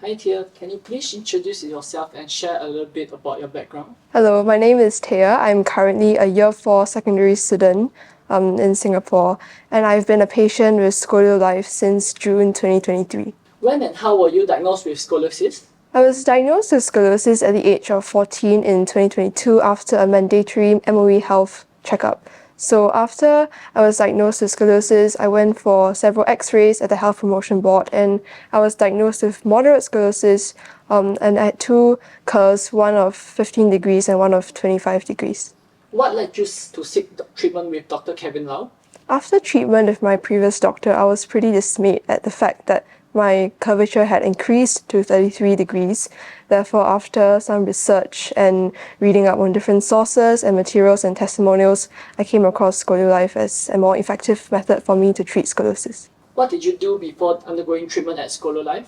Hi Teia, can you please introduce yourself and share a little bit about your background? Hello, my name is Teia. I'm currently a Year 4 secondary student in Singapore, and I've been a patient with ScolioLife since June 2023. When and how were you diagnosed with scoliosis? I was diagnosed with scoliosis at the age of 14 in 2022 after a mandatory MOE health checkup. So after I was diagnosed with scoliosis, I went for several x-rays at the Health Promotion Board, and I was diagnosed with moderate scoliosis, and I had two curves, one of 15 degrees and one of 25 degrees. What led you to seek treatment with Dr. Kevin Lau? After treatment with my previous doctor, I was pretty dismayed at the fact that my curvature had increased to 33 degrees. Therefore, after some research and reading up on different sources and materials and testimonials, I came across ScolioLife as a more effective method for me to treat scoliosis. What did you do before undergoing treatment at ScolioLife?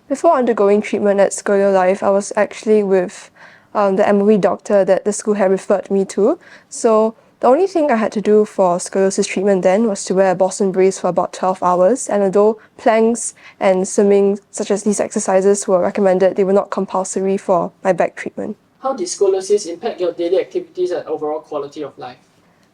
Before undergoing treatment at ScolioLife, I was actually with the MOE doctor that the school had referred me to. So the only thing I had to do for scoliosis treatment then was to wear a Boston brace for about 12 hours, and although planks and swimming, such as these exercises, were recommended, they were not compulsory for my back treatment. How did scoliosis impact your daily activities and overall quality of life?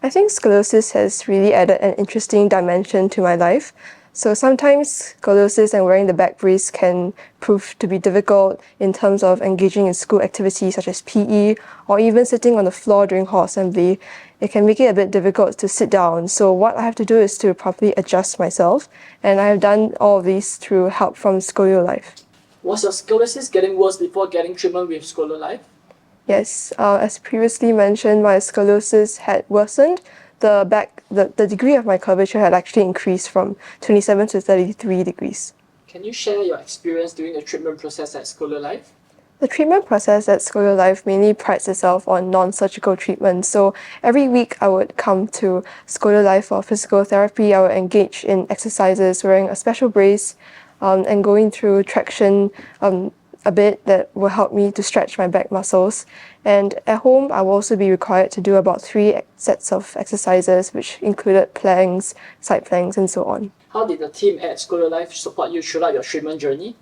I think scoliosis has really added an interesting dimension to my life. So sometimes scoliosis and wearing the back brace can prove to be difficult in terms of engaging in school activities such as PE or even sitting on the floor during hall assembly. It can make it a bit difficult to sit down. So what I have to do is to properly adjust myself, and I have done all of these through help from ScolioLife. Was your scoliosis getting worse before getting treatment with ScolioLife? Yes, as previously mentioned, my scoliosis had worsened. The degree of my curvature had actually increased from 27 to 33 degrees. Can you share your experience during the treatment process at ScolioLife? The treatment process at ScolioLife mainly prides itself on non-surgical treatment. So every week I would come to ScolioLife for physical therapy. I would engage in exercises wearing a special brace and going through traction a bit that will help me to stretch my back muscles. And at home, I will also be required to do about 3 sets of exercises, which included planks, side planks, and so on. How did the team at ScolioLife support you throughout your treatment journey?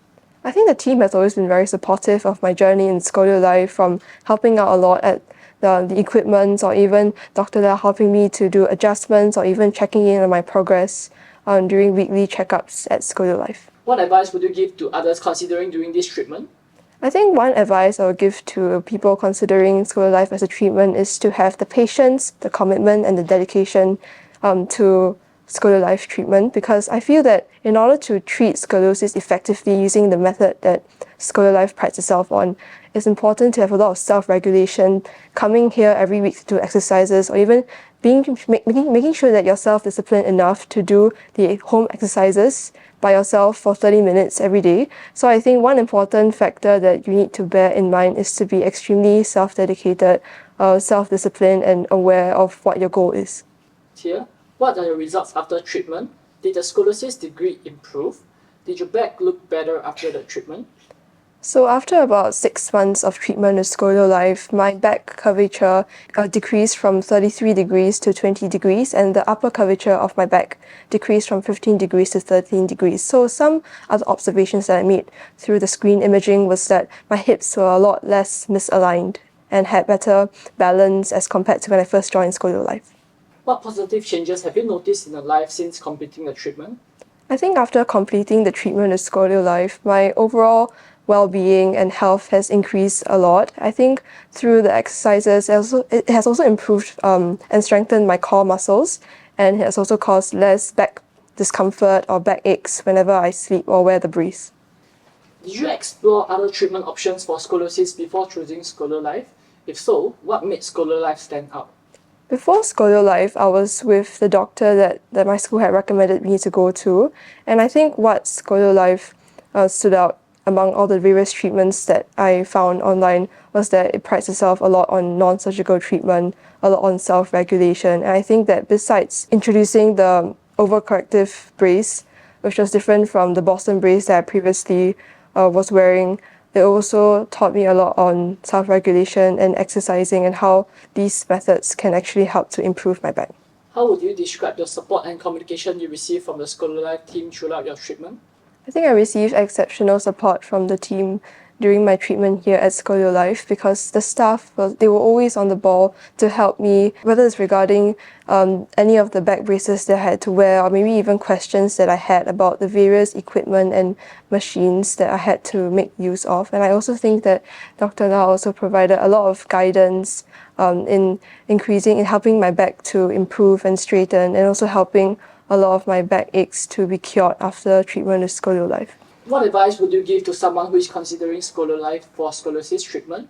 I think the team has always been very supportive of my journey in ScolioLife, from helping out a lot at the equipment, or even Dr. Lau helping me to do adjustments or even checking in on my progress during weekly checkups at ScolioLife. What advice would you give to others considering doing this treatment? I think one advice I would give to people considering ScolioLife as a treatment is to have the patience, the commitment, and the dedication to ScolioLife treatment, because I feel that in order to treat scoliosis effectively using the method that ScolioLife prides itself on, it's important to have a lot of self-regulation, coming here every week to do exercises, or even making sure that you're self-disciplined enough to do the home exercises by yourself for 30 minutes every day. So I think one important factor that you need to bear in mind is to be extremely self-dedicated, self-disciplined, and aware of what your goal is. Teia, what are your results after treatment? Did the scoliosis degree improve? Did your back look better after the treatment? So after about 6 months of treatment with ScolioLife, my back curvature decreased from 33 degrees to 20 degrees, and the upper curvature of my back decreased from 15 degrees to 13 degrees. So some other observations that I made through the screen imaging was that my hips were a lot less misaligned and had better balance as compared to when I first joined ScolioLife. What positive changes have you noticed in your life since completing the treatment? I think after completing the treatment with ScolioLife, my overall well-being and health has increased a lot. I think through the exercises, it has also improved and strengthened my core muscles, and it has also caused less back discomfort or back aches whenever I sleep or wear the brace. Did you explore other treatment options for scoliosis before choosing ScolioLife? If so, what made ScolioLife stand out? Before ScolioLife, I was with the doctor that my school had recommended me to go to, and I think what ScolioLife stood out among all the various treatments that I found online was that it prides itself a lot on non-surgical treatment, a lot on self-regulation. And I think that besides introducing the overcorrective brace, which was different from the Boston brace that I previously was wearing, it also taught me a lot on self-regulation and exercising, and how these methods can actually help to improve my back. How would you describe the support and communication you received from the ScolioLife team throughout your treatment? I think I received exceptional support from the team during my treatment here at ScolioLife because the staff, they were always on the ball to help me, whether it's regarding any of the back braces that I had to wear, or maybe even questions that I had about the various equipment and machines that I had to make use of. And I also think that Dr. Na also provided a lot of guidance in helping my back to improve and straighten, and also helping a lot of my back aches to be cured after treatment with ScolioLife. What advice would you give to someone who is considering ScolioLife for scoliosis treatment?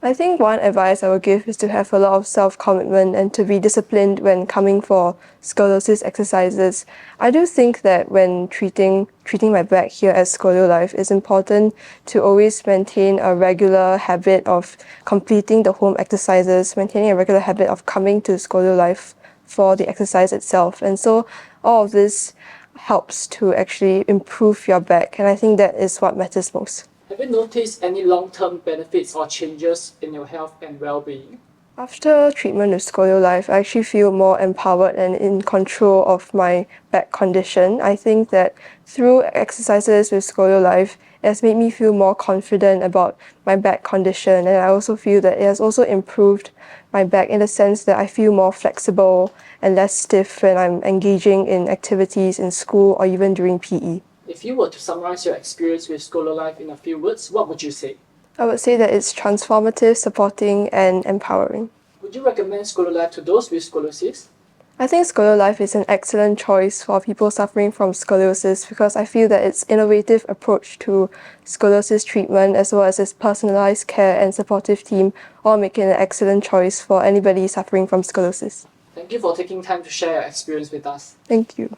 I think one advice I would give is to have a lot of self-commitment and to be disciplined when coming for scoliosis exercises. I do think that when treating my back here at ScolioLife, it's important to always maintain a regular habit of completing the home exercises, maintaining a regular habit of coming to ScolioLife for the exercise itself. And so all of this helps to actually improve your back, and I think that is what matters most. Have you noticed any long-term benefits or changes in your health and well-being? After treatment with ScolioLife, I actually feel more empowered and in control of my back condition. I think that through exercises with ScolioLife, it has made me feel more confident about my back condition, and I also feel that it has also improved my back in the sense that I feel more flexible and less stiff when I'm engaging in activities in school or even during PE. If you were to summarize your experience with ScolioLife in a few words, what would you say? I would say that it's transformative, supporting, and empowering. Would you recommend ScolioLife to those with scoliosis? I think ScolioLife is an excellent choice for people suffering from scoliosis because I feel that its innovative approach to scoliosis treatment, as well as its personalized care and supportive team, all make it an excellent choice for anybody suffering from scoliosis. Thank you for taking time to share your experience with us. Thank you.